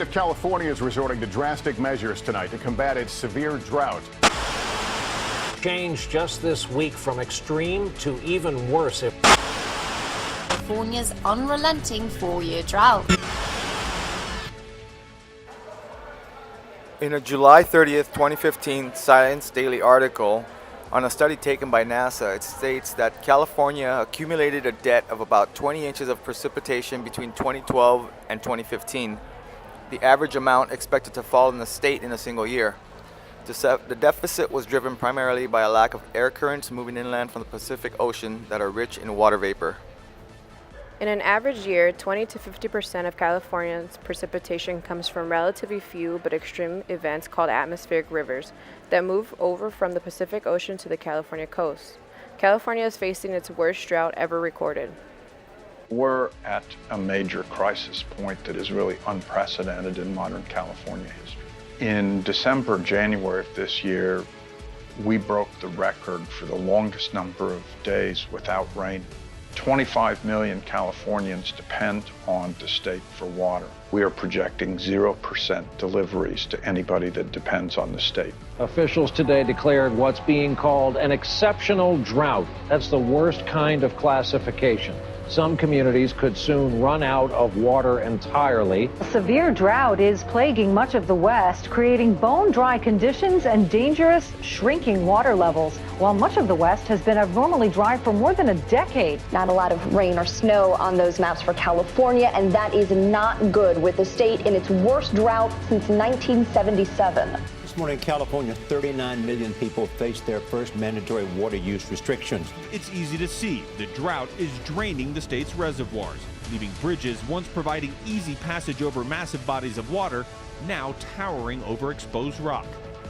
of California is resorting to drastic measures tonight to combat its severe drought. Change just this week from extreme to even worse. California's unrelenting 4-year drought. In a July 30th, 2015 Science Daily article on a study taken by NASA, it states that California accumulated a debt of about 20 inches of precipitation between 2012 and 2015, the average amount expected to fall in the state in a single year. The deficit was driven primarily by a lack of air currents moving inland from the Pacific Ocean that are rich in water vapor. In an average year, 20 to 50% of California's precipitation comes from relatively few but extreme events called atmospheric rivers that move over from the Pacific Ocean to the California coast. California is facing its worst drought ever recorded. We're at a major crisis point that is really unprecedented in modern California history. In December, January of this year, we broke the record for the longest number of days without rain. 25 million Californians depend on the state for water. We are projecting 0% deliveries to anybody that depends on the state. Officials today declared what's being called an exceptional drought. That's the worst kind of classification. Some communities could soon run out of water entirely. A severe drought is plaguing much of the West, creating bone-dry conditions and dangerous shrinking water levels, while much of the West has been abnormally dry for more than a decade. Not a lot of rain or snow on those maps for California, and that is not good, with the state in its worst drought since 1977. This morning in California, 39 million people face their first mandatory water use restrictions. It's easy to see the drought is draining the state's reservoirs, leaving bridges once providing easy passage over massive bodies of water now towering over exposed rock.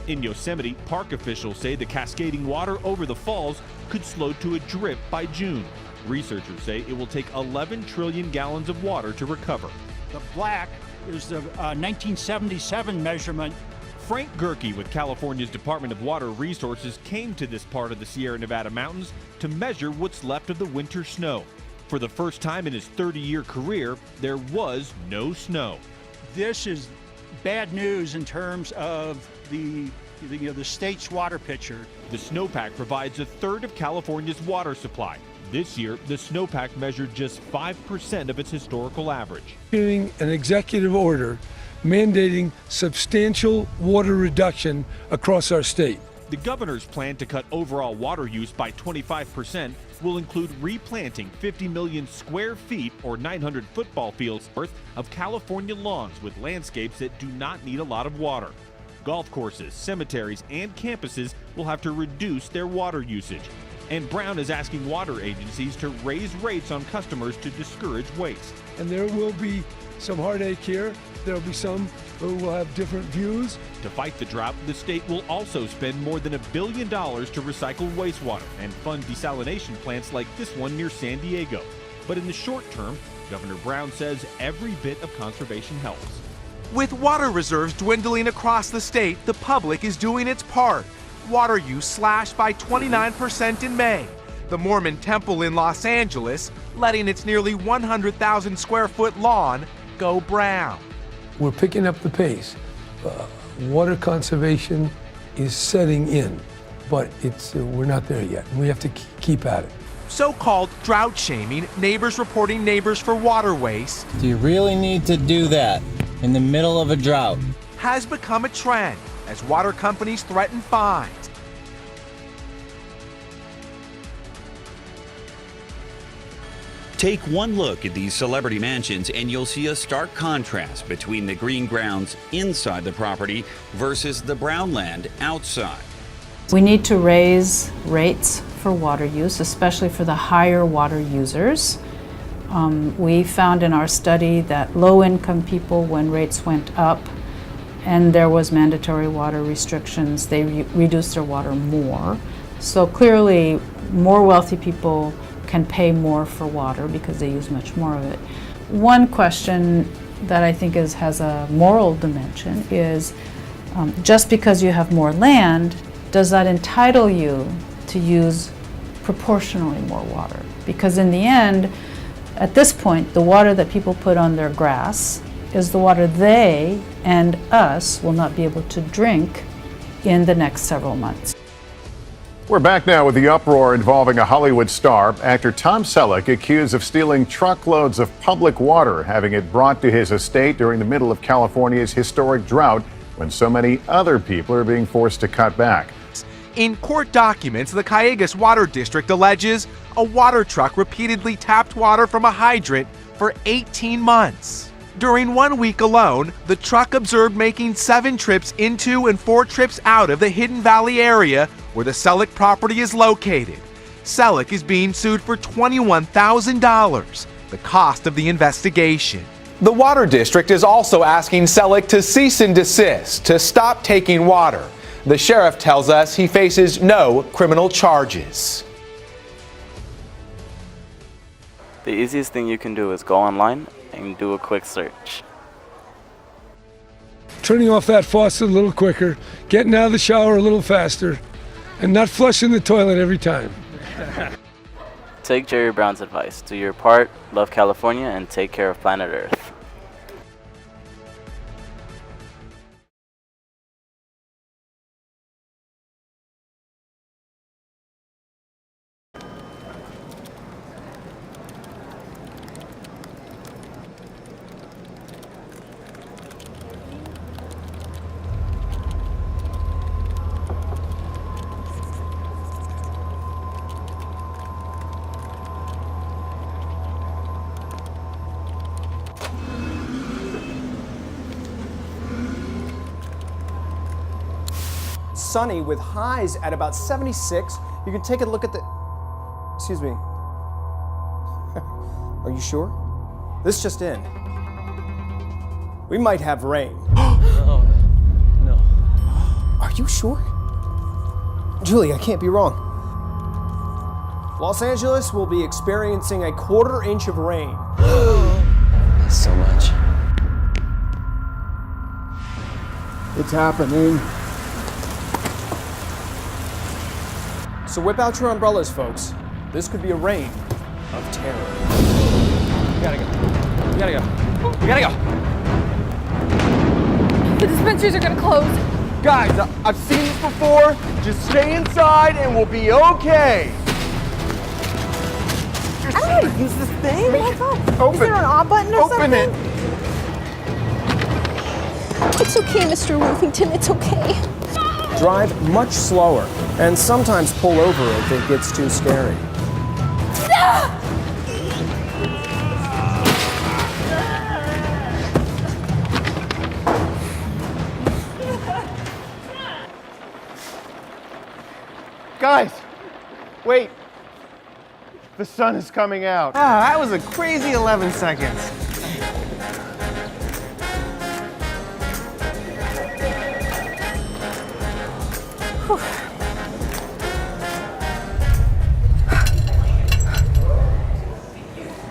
In Yosemite, park officials say the cascading water over the falls could slow to a drip by June. Researchers say it will take 11 trillion gallons of water to recover. The black is the 1977 measurement. Frank Gerke with California's Department of Water Resources came to this part of the Sierra Nevada mountains to measure what's left of the winter snow. For the first time in his 30-year career, there was no snow. This is bad news in terms of the state's water picture. The snowpack provides a third of California's water supply. This year, the snowpack measured just 5% of its historical average. Issuing an executive order mandating substantial water reduction across our state. The governor's plan to cut overall water use by 25% will include replanting 50 million square feet or 900 football fields worth of California lawns with landscapes that do not need a lot of water. Golf courses, cemeteries, and campuses will have to reduce their water usage. And Brown is asking water agencies to raise rates on customers to discourage waste. And there will be some heartache here. There will be some who will have different views. To fight the drought, the state will also spend more than $1 billion to recycle wastewater and fund desalination plants like this one near San Diego. But in the short term, Governor Brown says every bit of conservation helps. With water reserves dwindling across the state, the public is doing its part. Water use slashed by 29% in May. The Mormon Temple in Los Angeles letting its nearly 100,000 square foot lawn go brown. We're picking up the pace. Water conservation is setting in, but we're not there yet. We have to keep at it. So-called drought shaming, neighbors reporting neighbors for water waste. Do you really need to do that in the middle of a drought? Has become a trend as water companies threaten fines. Take one look at these celebrity mansions and you'll see a stark contrast between the green grounds inside the property versus the brown land outside. We need to raise rates for water use, especially for the higher water users. We found in our study that low-income people, when rates went up and there was mandatory water restrictions, they reduced their water more. So clearly, more wealthy people can pay more for water because they use much more of it. One question that I think has a moral dimension is just because you have more land, does that entitle you to use proportionally more water? Because in the end, at this point, the water that people put on their grass is the water they and us will not be able to drink in the next several months. We're back now with the uproar involving a Hollywood star. Actor Tom Selleck accused of stealing truckloads of public water, having it brought to his estate during the middle of California's historic drought when so many other people are being forced to cut back. In court documents, the Callejas Water District alleges a water truck repeatedly tapped water from a hydrant for 18 months. During 1 week alone, the truck observed making 7 trips into and 4 trips out of the Hidden Valley area where the Selleck property is located. Selleck is being sued for $21,000, the cost of the investigation. The Water District is also asking Selleck to cease and desist, to stop taking water. The sheriff tells us he faces no criminal charges. The easiest thing you can do is go online and do a quick search. Turning off that faucet a little quicker, getting out of the shower a little faster, and not flushing the toilet every time. Take Jerry Brown's advice. Do your part, love California, and take care of planet Earth. Sunny with highs at about 76. You can take a look at the... Excuse me. Are you sure? This just in. We might have rain. Oh, no. Are you sure? Julie, I can't be wrong. Los Angeles will be experiencing a 1/4 inch of rain. So much. It's happening. So whip out your umbrellas, folks. This could be a reign of terror. We gotta go. We gotta go. We gotta go. The dispensaries are gonna close. Guys, I've seen this before. Just stay inside and we'll be okay. I don't know how to use this thing. Open. Is there an on button or Open something? it. It's okay, Mr. Worthington. It's okay. Drive much slower and sometimes pull over if it gets too scary. Guys, wait. The sun is coming out. Ah, that was a crazy 11 seconds.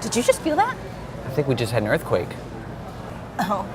Did you just feel that? I think we just had an earthquake. Oh.